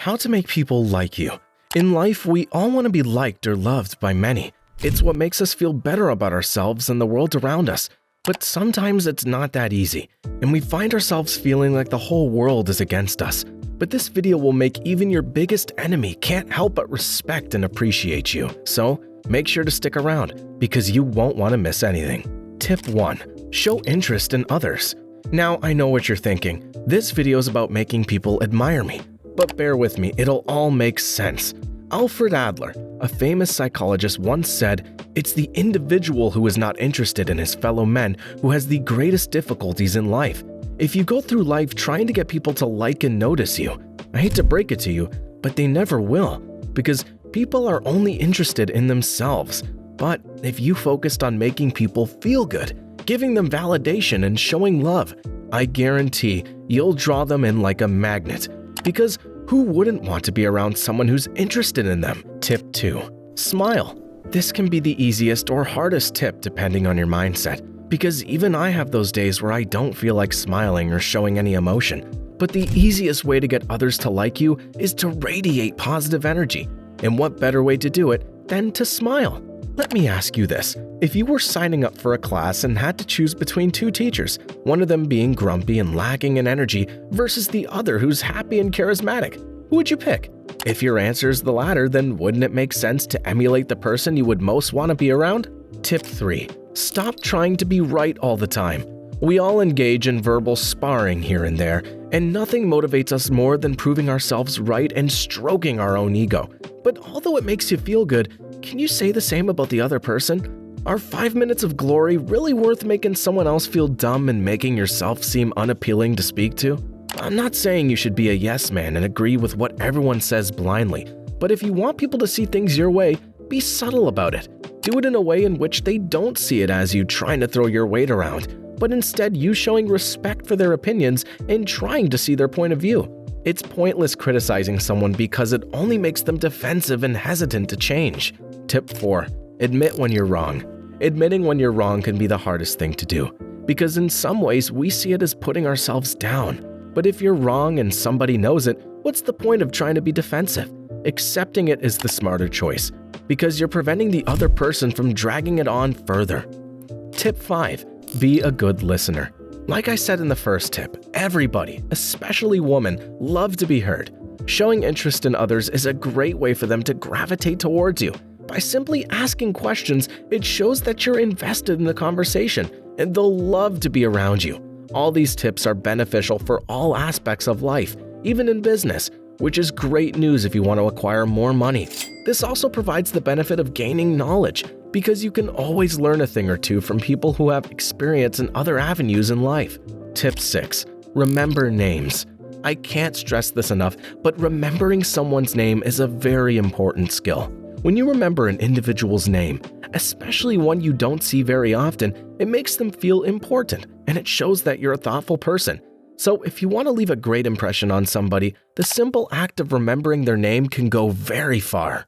How to make people like you. In life, we all want to be liked or loved by many. It's what makes us feel better about ourselves and the world around us. But sometimes it's not that easy, and we find ourselves feeling like the whole world is against us. But this video will make even your biggest enemy can't help but respect and appreciate you. So make sure to stick around, because you won't want to miss anything. Tip 1. Show interest in others. Now I know what you're thinking. This video is about making people admire me. But bear with me, it'll all make sense. Alfred Adler, a famous psychologist, once said, "It's the individual who is not interested in his fellow men who has the greatest difficulties in life." If you go through life trying to get people to like and notice you, I hate to break it to you, but they never will, because people are only interested in themselves. But if you focused on making people feel good, giving them validation and showing love, I guarantee you'll draw them in like a magnet. Because who wouldn't want to be around someone who's interested in them? Tip 2. Smile. This can be the easiest or hardest tip depending on your mindset, because even I have those days where I don't feel like smiling or showing any emotion. But the easiest way to get others to like you is to radiate positive energy. And what better way to do it than to smile? Let me ask you this. If you were signing up for a class and had to choose between two teachers, one of them being grumpy and lacking in energy versus the other who's happy and charismatic, who would you pick? If your answer is the latter, then wouldn't it make sense to emulate the person you would most want to be around? Tip 3. Stop trying to be right all the time. We all engage in verbal sparring here and there, and nothing motivates us more than proving ourselves right and stroking our own ego. But although it makes you feel good, can you say the same about the other person? Are 5 minutes of glory really worth making someone else feel dumb and making yourself seem unappealing to speak to? I'm not saying you should be a yes man and agree with what everyone says blindly, but if you want people to see things your way, be subtle about it. Do it in a way in which they don't see it as you trying to throw your weight around, but instead you showing respect for their opinions and trying to see their point of view. It's pointless criticizing someone because it only makes them defensive and hesitant to change. Tip 4. Admit when you're wrong. Admitting when you're wrong can be the hardest thing to do, because in some ways we see it as putting ourselves down. But if you're wrong and somebody knows it, what's the point of trying to be defensive? Accepting it is the smarter choice, because you're preventing the other person from dragging it on further. Tip 5. Be a good listener. Like I said in the first tip, everybody, especially women, love to be heard. Showing interest in others is a great way for them to gravitate towards you. By simply asking questions, it shows that you're invested in the conversation, and they'll love to be around you. All these tips are beneficial for all aspects of life, even in business, which is great news if you want to acquire more money. This also provides the benefit of gaining knowledge, because you can always learn a thing or two from people who have experience in other avenues in life. Tip 6. Remember names. I can't stress this enough, but remembering someone's name is a very important skill. When you remember an individual's name, especially one you don't see very often, it makes them feel important, and it shows that you're a thoughtful person. So if you want to leave a great impression on somebody, the simple act of remembering their name can go very far.